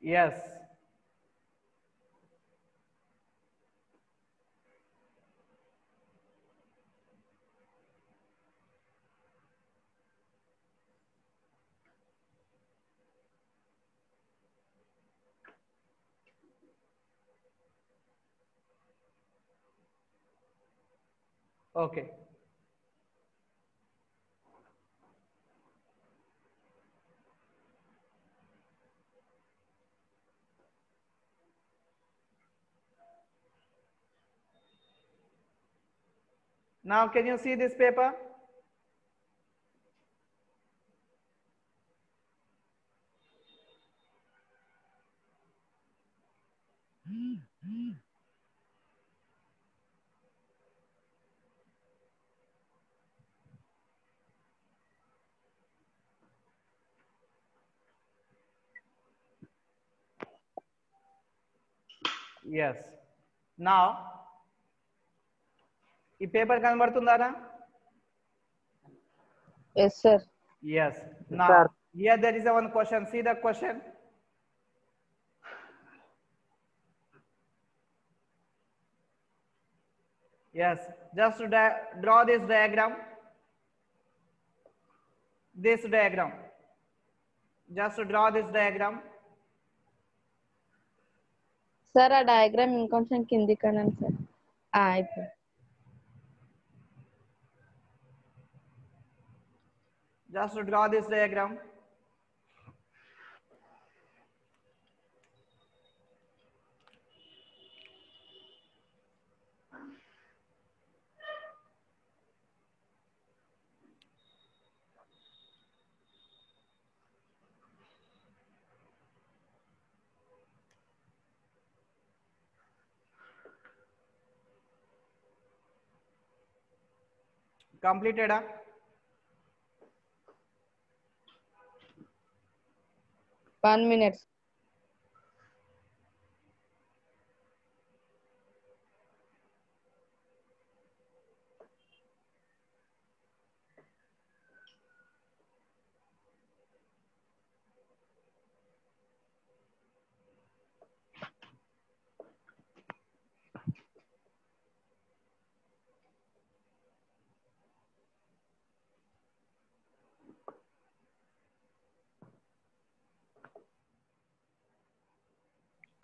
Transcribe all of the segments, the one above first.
Yes. Okay. Now can you see this paper? Yes. Now ఈ paper కనబడుతుందారా? Yes, sir. Yes. Now Sir. here there is a one question. See the question. Yes. Just to draw this diagram. This diagram. Just to draw this diagram. Sir, ఆ diagram ఇంకొంచెం కింది కనండి sir. అయిపోయింది. Just to draw this diagram. Completed? 1 minute.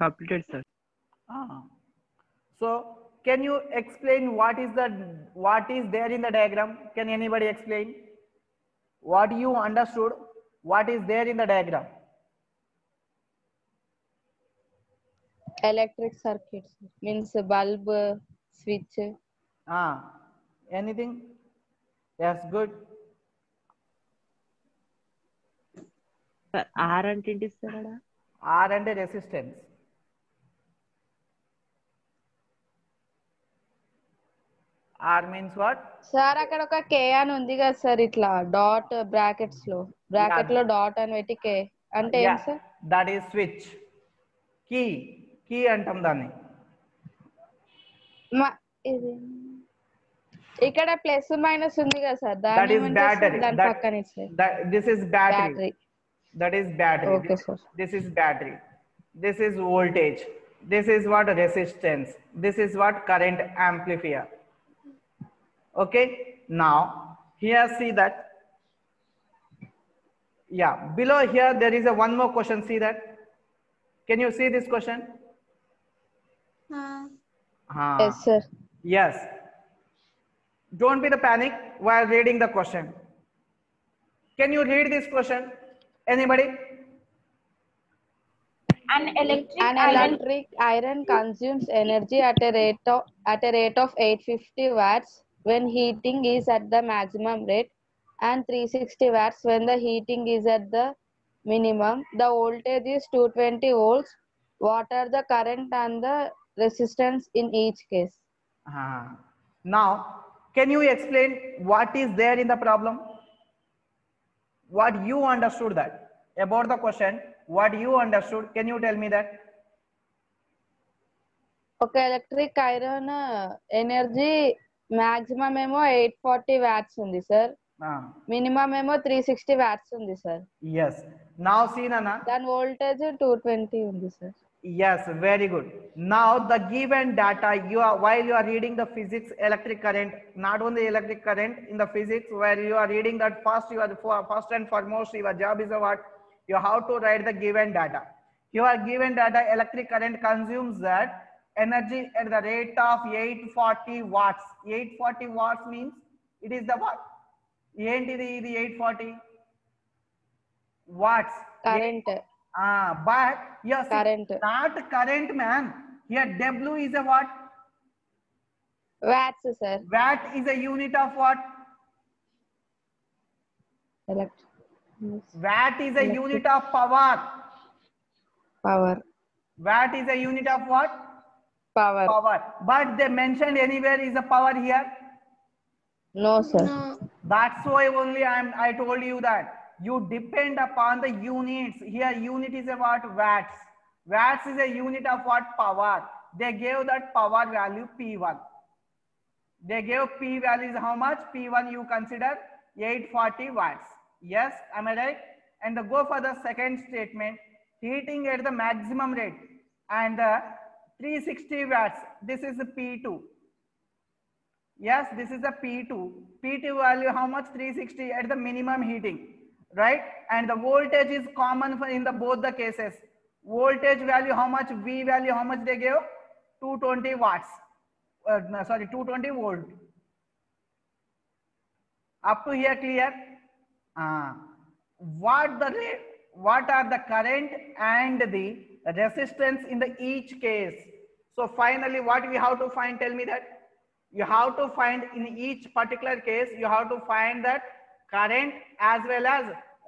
Completed, sir. So can you explain what is there in the diagram? Can anybody explain what you understood? What is there in the diagram? Electric circuits means bulb, switch. Anything? Yes, good. Sir, R అంటే ఏంటి sir అక్కడ? R and resistance. R means what? Sir అక్కడ ఒక కే అని ఉంది కదా sir, ఇట్లా dot brackets లో డాట్ అని పెట్టి కే అంటే ఏం sir? That is switch. Key అంటాం దాన్ని. ఇది ఇక్కడ ప్లస్ మైనస్ ఉంది కదా సార్, దట్ ఈస్ బ్యాటరీ. దాని పక్కన this is battery. That is battery. Okay, sir. This is battery. This is voltage. This is what resistance. This is what current amplifier. Okay. Now here see that. Yeah. Below here there is a one more question. See that. Can you see this question? Yes, sir. Yes. Don't be the panic while reading the question. Can you read this question? Anybody? An electric iron consumes energy at a rate of 850 watts when heating is at the maximum rate and 360 watts when the heating is at the minimum. The voltage is 220 volts. What are the current and the resistance in each case? Now, can you explain what is there in the problem? What you understood that about the question? What you understood? Can you tell me that? Okay, electric iron energy maximum ఏమో 840 watts ఉంది sir. Minimum ఏమో 360 watts ఉంది sir. yes, now see Nana. దాని voltage 220 ఉంది sir. Yes, very good. Now the given data, you are while you are reading the physics electric current, not only electric current, in the physics where you are reading that first, you are first and foremost your job is what you have to write the given data. Your given data, electric current consumes that energy at the rate of 840 watts. 840 watts means it is the what? ఏంటిది ఇది 840 watts current. but yes, Current. not current man. Here W is a what? Watts sir. Watt is a unit of what? Watt is a unit of power. Power. Watt is a unit of what? Power. Power. But they mentioned anywhere is a power here. No sir. That's why only I told you that you depend upon the units. Here unit is a what? Watts. Watts is a unit of what? Power. They gave that power value P1. They gave P value is how much? P1 you consider 840 watts. Yes, am I right? And go for the second statement. Heating at the maximum rate and the 360 watts. This is the P2. Yes, this is a P2. P2 value how much? 360 at the minimum heating, right? And the voltage is common for in the both the cases. Voltage value how much? V value how much they gave? 220 watts. Sorry, 220 volt. Up to here clear? What are the current and the resistance in the each case? So finally, what we have to find? Tell me that. You have to find in each particular case, you have to find that current as well as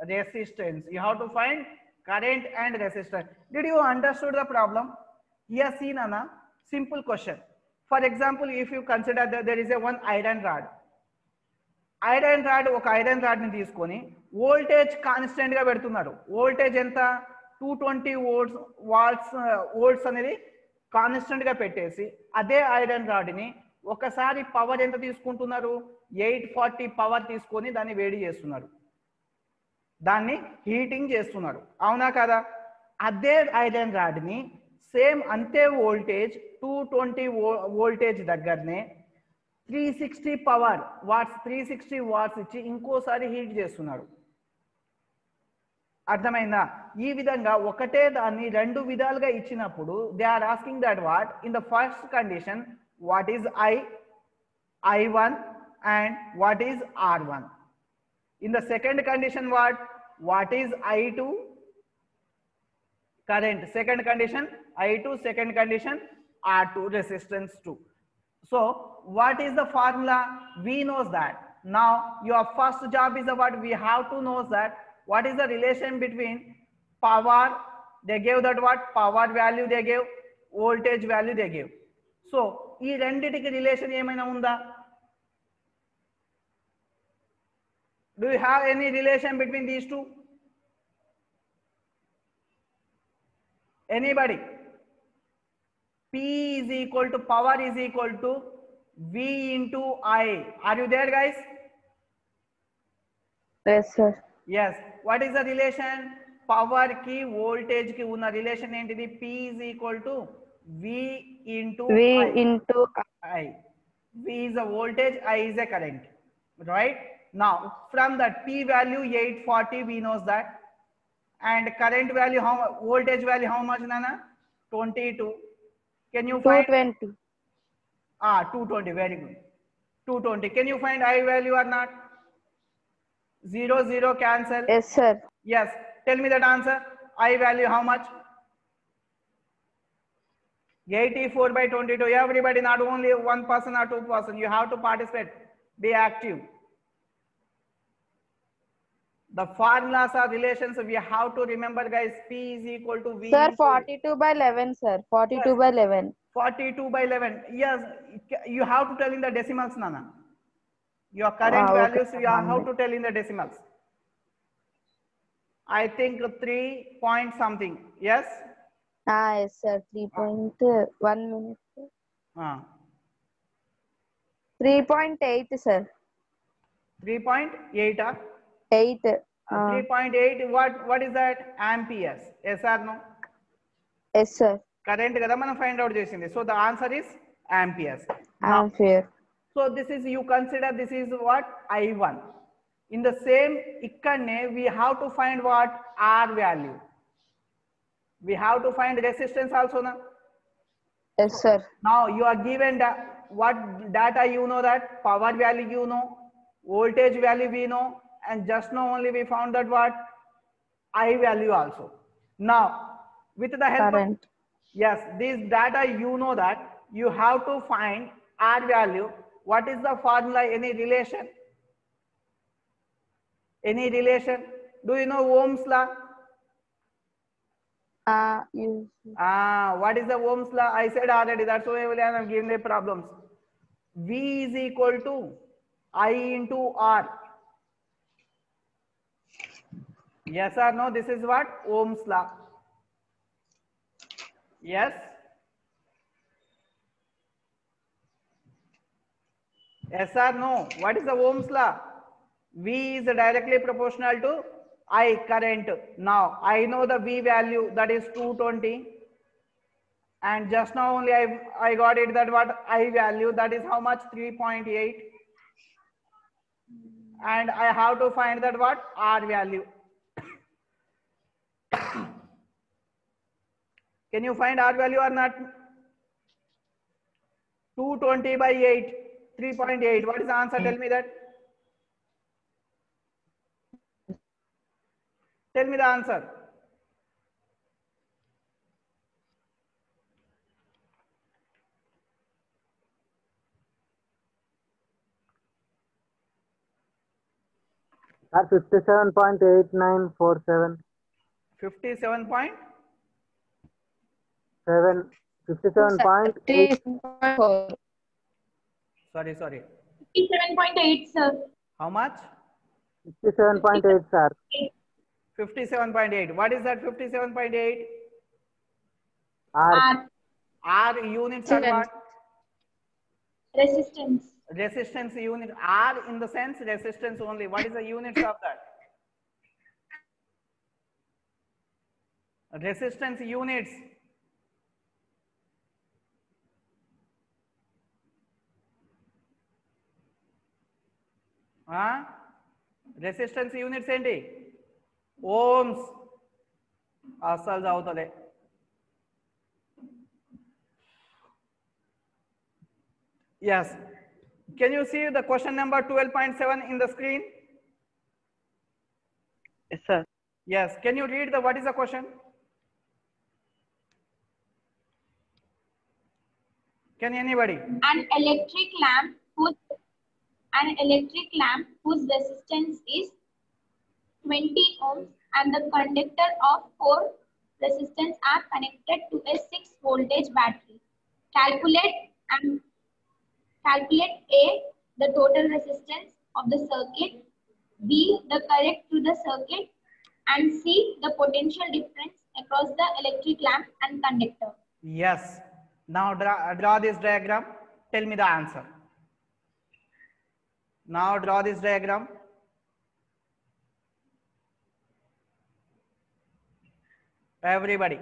resistance. You have to find current and resistance. Did you understood the problem? Here see Nana, simple question. For example, if you consider that there is a one iron rod. Iron rod, ఒక iron rod ని తీసుకొని voltage constant గా పెడుతున్నారు. Voltage ఎంత? 220 volts అనేది constant గా పెట్టేసి అదే ఐరన్ రాడ్ ని ఒకసారి పవర్ ఎంత తీసుకుంటున్నారు? 840 పవర్ తీసుకొని దాన్ని వేడి చేస్తున్నారు, దాన్ని హీటింగ్ చేస్తున్నారు, అవునా కదా? అదే ఐరన్ రాడ్ ని సేమ్ అంతే వోల్టేజ్ 220 వోల్టేజ్ దగ్గరనే 360 పవర్ వాట్స్ 360 వాట్స్ ఇచ్చి ఇంకోసారి హీట్ చేస్తున్నారు. అర్థమైందా? ఈ విధంగా ఒకటే దాన్ని రెండు విధాలుగా ఇచ్చినప్పుడు they are asking that what in the first condition what is I1 and what is R1. In the second condition what is I2 current, second condition I2, second condition R2 resistance 2. So what is the formula? We knows that. Now your first job is what we have to know that what is the relation between power, they gave that what power value, they gave voltage value, they gave. So ఈ రెండిటికి relation ఏమైనా ఉందా? Do you have any relation between these two? Anybody? P is equal to power is equal to V into I. Are you there guys? Yes sir. Yes. What is the relation? Power ki voltage ki una relation ఏంటిది? P is equal to V into I. V is a voltage, I is a current, right? Now from that P value 840 we knows that, and current value how, voltage value how much Nana? 22. Can you find 220? 220, very good. 220. Can you find I value or not? 0 0 cancel. Yes sir. Yes, tell me that answer. I value how much? 84 by 22. Everybody, not only one person or two person, you have to participate, be active. The formulas or relations we have to remember guys. P is equal to V. Sir, 42 by 11 sir. 42 yes. by 11. 42 by 11. Yes, you have to tell in the decimals Nana. Your current values you have to tell in the decimals. I think 3 point something. Yes. Yes sir. 3.1 minute. 3.8 sir. 3.8. 8. 3.8. What is that? Amperes. Yes or no? Yes, sir. Current kada మనం find out చేసింది. So the answer is amperes. Now, Ampere. so this is, you consider this is what? I1. In the same ikkadne we have to find what? R value. We have to find resistance also na. Yes, sir. Now you are given what data, you know that power value, you know voltage value, we know, and just now only we found that what? I value also. Now with the help Current. of, yes, this data, you know that you have to find R value. What is the formula? Any relation? Any relation? Do you know Ohm's law? Yes. What is the Ohm's law? I said already. That's why I am giving the problems. V is equal to I into R. Yes or no? This is what? Ohm's law. Yes. Yes or no? What is the Ohm's law? V is directly proportional to I, current. Now I know the V value, that is 220. And just now only I got it that what? I value, that is how much? 3.8. And I have to find that what? R value. Can you find R value or not? 220 by 8, 3.8. What is the answer? Tell me that. Tell me the answer. At 57.8947. 57 point? 57.8. 57.4. Sorry. 57.8, sir. How much? 57.8, sir. 57.8. What is that 57.8? R. R units are what? Resistance. Resistance unit. R in the sense resistance only. What is the units of that? Resistance units. Resistance units ఏంటి? Ohms. అస్సలు చదువుతలే. Yes. Can you see the question number 12.7 in the screen? Yes, sir. Yes. Can you read what is the question? Can anybody? An electric lamp whose resistance is 20 ohms and the conductor of 4 resistance are connected to a 6 voltage battery. Calculate A, the total resistance of the circuit, B, the current through the circuit, and C, the potential difference across the electric lamp and conductor. Yes. Now draw this diagram. Tell me the answer. Now draw this diagram. Everybody.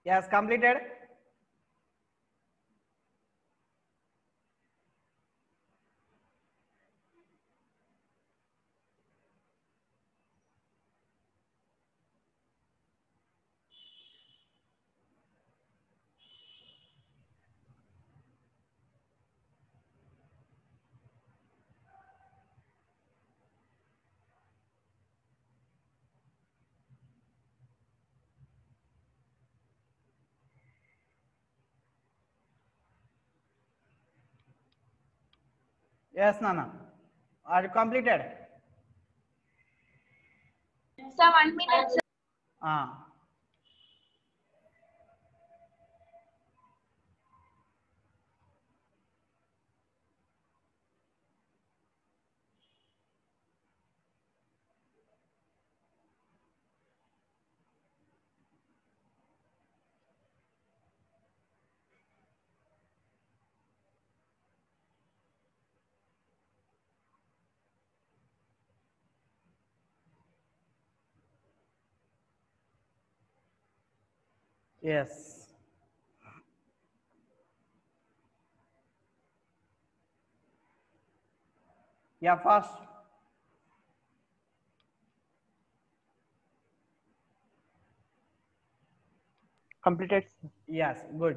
Yes, completed. Yes, Nana. Are you completed? Sir, 1 minute, sir. Yes. Yeah, fast. Completed, sir. Yes, good.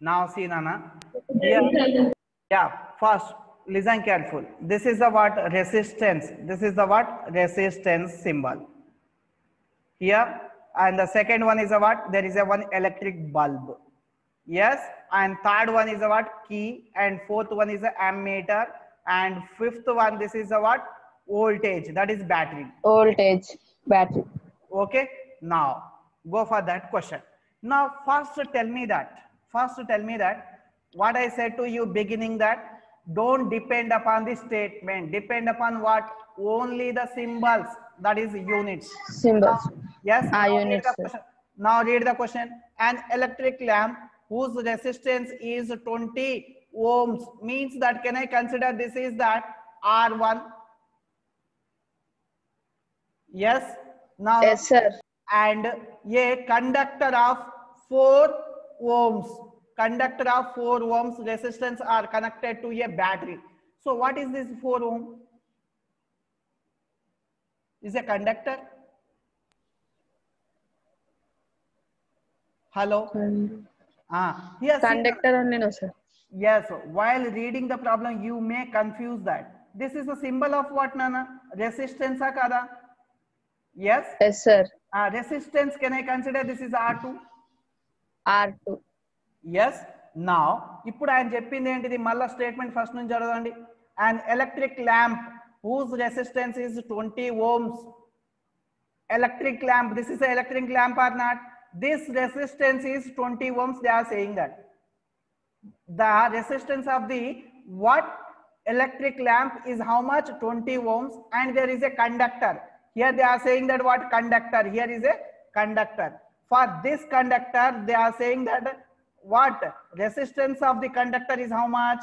Now see, Nana. Here, yeah, first, listen careful. This is the what resistance. This is the what resistance symbol. Here, and the second one is a what? There is a one electric bulb. Yes, and third one is a what? Key, and fourth one is a ammeter, and fifth one, this is a what? Voltage, that is battery. Voltage, battery. Okay, now go for that question. Now first tell me that what I said to you beginning, that don't depend upon the statement, depend upon what? Only the symbols, that is units. Symbols. Yes, now read Units, the sir. question. Now read the question. An electric lamp whose resistance is 20 ohms means that, can I consider this is that R1? Yes. Now, Yes, sir. and a conductor of 4 ohms, conductor of 4 ohms resistance are connected to a battery. So what is this 4 ohm? Is a conductor? Hello? Yes. Conductor only, no, sir. Yes, while reading the problem, you may confuse that. This is a symbol of what, Nana? Resistance kada? Yes? Yes, sir. Resistance, can I consider this is R2? R2. Yes. Now, ఇప్పుడు ఆయన చెప్పింది ఏంటిది? మళ్ళా statement first నుంచి చదవండి. An electric lamp whose resistance is 20 ohms. Electric lamp, this is an electric lamp or not? This resistance is 20 ohms, they are saying that. The resistance of the what electric lamp is how much? 20 ohms, and there is a conductor. Here they are saying that what? Conductor. Here is a conductor. For this conductor, they are saying that what? Resistance of the conductor is how much?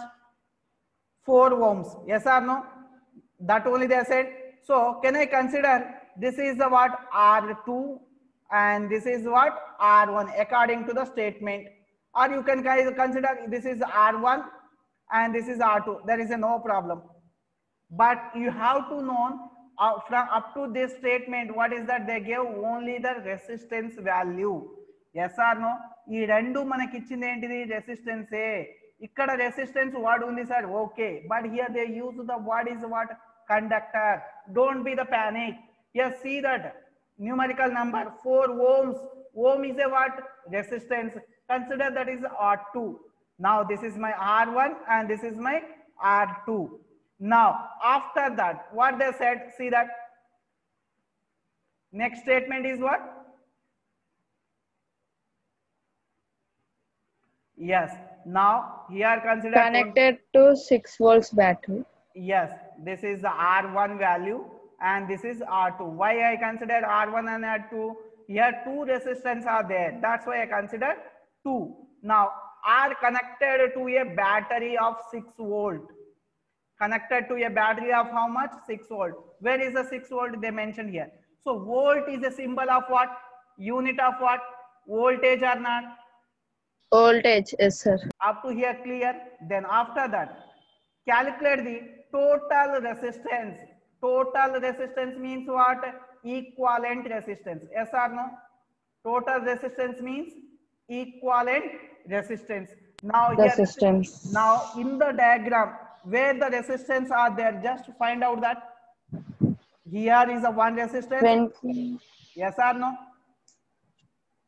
4 ohms. Yes or no? That only they said. So can I consider this is the what? R2, and this is what? R1 according to the statement. Or you can consider this is R1 and this is R2. There is a no problem. But you have to know from up to this statement, what is that? They gave only the resistance value. Yes or no? ఈ రెండు మనకి ఇచ్చింది ఏంటిది? Resistance. ఇక్కడ resistance వాడు ఉంది sir, okay, but here they use the what is what? Conductor. Don't be the panic. Yes, see that numerical number 4 ohms. Ohm is a what? Resistance. Consider that is R2. Now this is my R1 and this is my R2. Now after that, what they said, see that next statement is what? Yes. Now here consider Connected to 6 volts battery. Yes, this is the R1 value and this is R2. Why I consider R1 and R2? Here 2 resistance are there. That's why I consider 2. Now are connected to a battery of 6 volt. Connected to a battery of how much? 6 volt. Where is the 6 volt? They mentioned here. So volt is a symbol of what? Unit of what? Voltage or not? Voltage, yes, sir. Up to here clear? Then after that, calculate the total resistance. Total resistance means what? Equivalent resistance. Yes or no? Total resistance means equivalent resistance. Now Resistance. here, now in the diagram where the resistance are there, just find out that here is a one resistance. 20. Yes or no?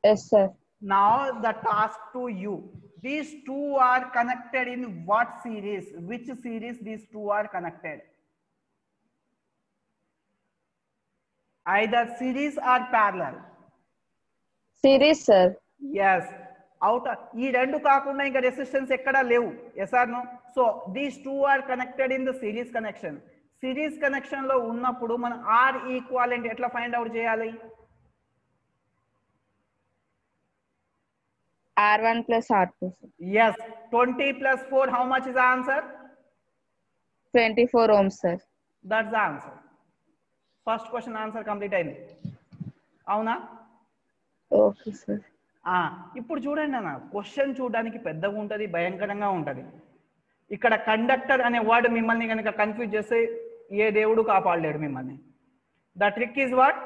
Yes, sir. Now the task to you. These two are connected in what series? Which series these two are connected? Either series or parallel. Series, sir. Yes out ఈ రెండు కాకుండా ఇంకా resistance ఎక్కడా లేవు yes are no so these two are connected in the series connection series connection లో ఉన్నప్పుడు మనం R equivalent ఎట్లా ఫైండ్ అవుట్ చేయాలి R1 plus R2, sir. Yes 20 plus 4 how much is the answer 24 ohms, sir. that's the answer first question answer complete అయింది అవునా Okay, sir. ఇప్పుడు చూడండి అన్న క్వశ్చన్ చూడడానికి పెద్దగా ఉంటుంది భయంకరంగా ఉంటుంది ఇక్కడ కండక్టర్ అనే వర్డ్ మిమ్మల్ని కనుక కన్ఫ్యూజ్ చేస్తే ఏ దేవుడు కాపాడలేడు మిమ్మల్ని the trick is what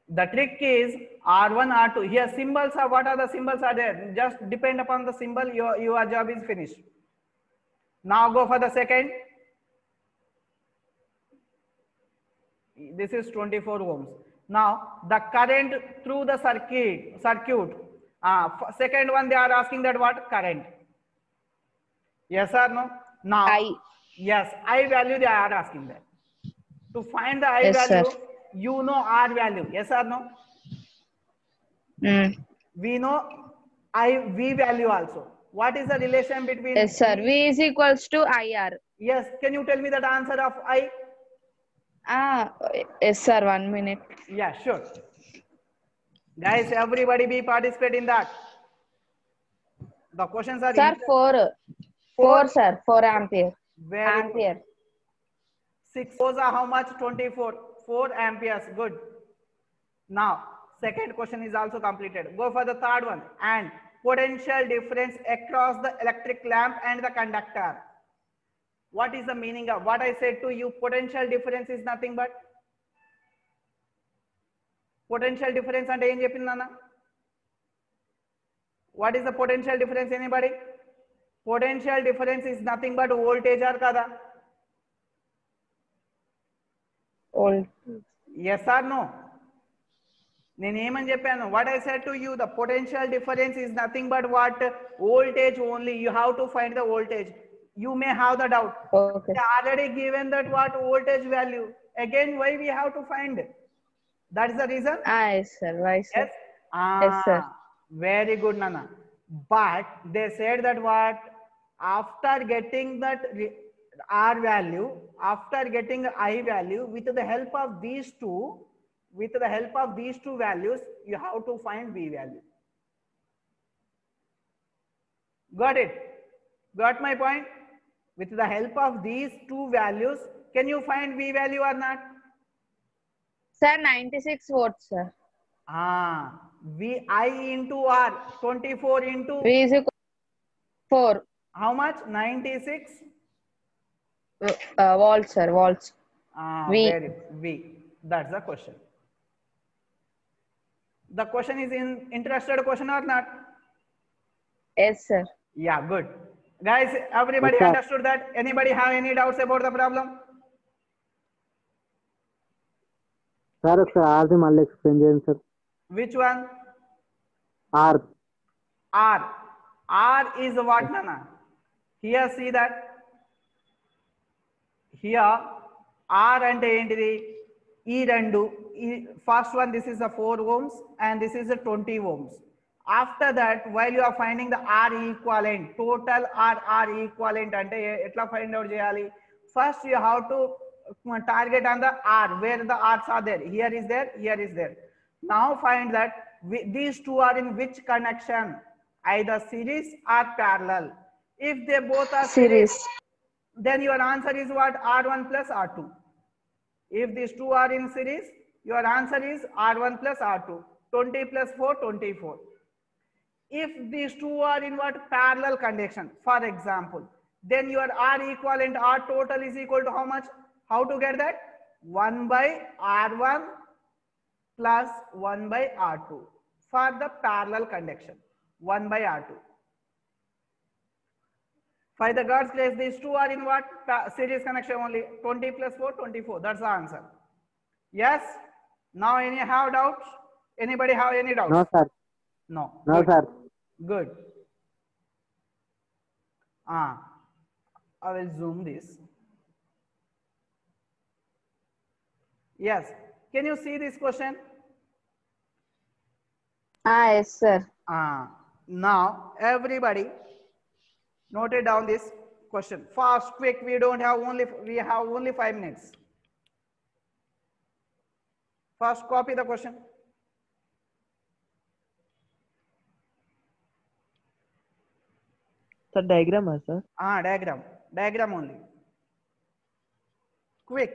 the trick is R1 R2 here symbols are what are the symbols are there just depend upon the symbol your job is finished now go for the second this is 24 ohms now the current through the circuit second one they are asking that what current yes or no now I. yes I value they are asking that to find the I Yes, value sir. you know R value yes or no we know V value also what is the relation between Yes, sir. V is equals to IR. yes can you tell me that answer of I Yes, sir. 1 minute. yeah sure guys everybody be participate in that the questions are Sir, 4. 4, sir. 4 ampere. very Ampere. good. 6 fours are how much 24 4 amperes good now second question is also completed go for the third one and potential difference across the electric lamp and the conductor what is the meaning of what I said to you potential difference is nothing but potential difference ante em cheppindana what is the potential difference anybody potential difference is nothing but voltage or kada Old. yes or no నేను ఏమని చెప్పాను what I said to you the potential difference is nothing but what voltage only you have to find the voltage you may have the doubt Okay. they already given that what voltage value again why we have to find that is the reason Yes, sir. Why, sir? yes Yes, sir. very good nana but they said that what after getting that R value after getting I value with the help of these two values you have to find V value got it got my point with the help of these two values can you find V value or not Sir, 96 volts, sir. VI into R 24 into V is equal to 4 how much 96 volts, sir. Volts. V. V that's the question the question is in interested question or not Yes, sir. yeah good guys everybody Yes, sir. understood that anybody have any doubts about the problem sir ఒకసారి ఆర్ది మళ్ళీ explain చేయండి sir which one are R is what nana here see that here R అంటే ఏంటిది ఈ రెండు first one this is a 4 ohms and this is a 20 ohms after that while you are finding the R equivalent total R equivalent అంటే ఎట్లా find out చేయాలి first you have to target on the R where the R's are there here is there now find that these two are in which connection either series or parallel if they both are Series. then your answer is what R1 plus R2 if these two are in series your answer is R1 plus R2 20 plus 4 24 if these two are in what parallel condition for example then your R equivalent R total is equal to how much how to get that 1 by R1 plus 1 by R2 for the parallel conduction 1 by R2 by the God's grace these two are in what series connection only 20 plus 4 24 that's the answer yes now any have doubts anybody have any doubts no sir no no good. Sir Good. I will zoom this. Yes. Can you see this question? Yes, sir. Now everybody note it down this question fast, quick. We have only 5 minutes. First, copy the question. Sir diagram है sir. Diagram only. Quick.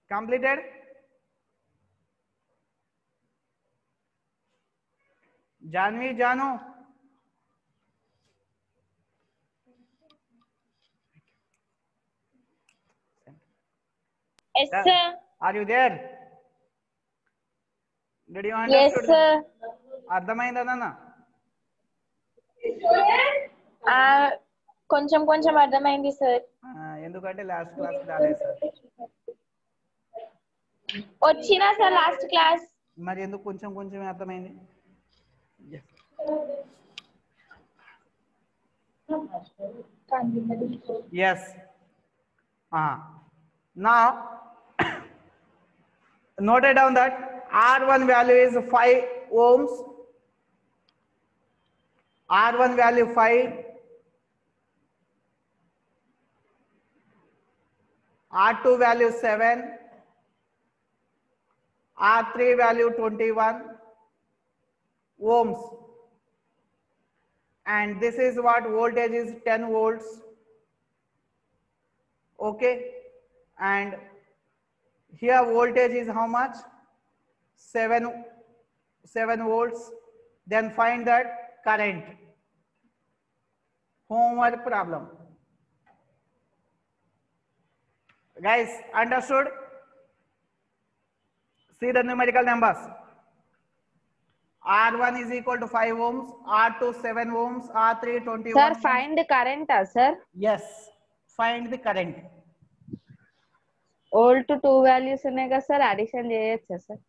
Completed? Janvi, Janu? Yes, sir. Are you there? Did you Yes, understand? sir. అర్థమైందా నాన్న? కొంచెం కొంచెం అర్థమైంది sir. ఎందుకంటే last class రాలేదు sir. వచ్చినా sir last class. మరి ఎందుకు కొంచెం కొంచెం అర్థమైంది? Yes. Now note it down that R1 value is 5 ohms. R1 value 5. R2 value 7. R3 value 21 ohms. And this is what voltage is 10 volts. Okay. And here voltage is how much? 7 volts. Then find that current. Homework problem. Guys, understood? See the numerical numbers. R1 is equal to 5 ohms, R2 7 ohms, R3 21 Sir, ohms. find the current, sir. Yes, find the current. Old to 2 values ఉన్నాయి కదా sir, addition చేయొచ్చా sir?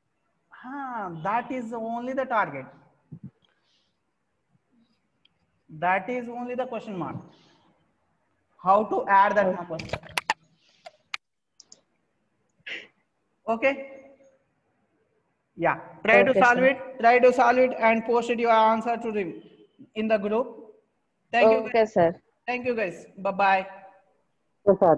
That is only the target. That is only the question mark. How to add that number? Okay. Yeah. Try to solve it. Try to solve it and post it your answer to the in the group. Thank you. Okay, sir. Thank you, guys. Bye bye. Yes, sir.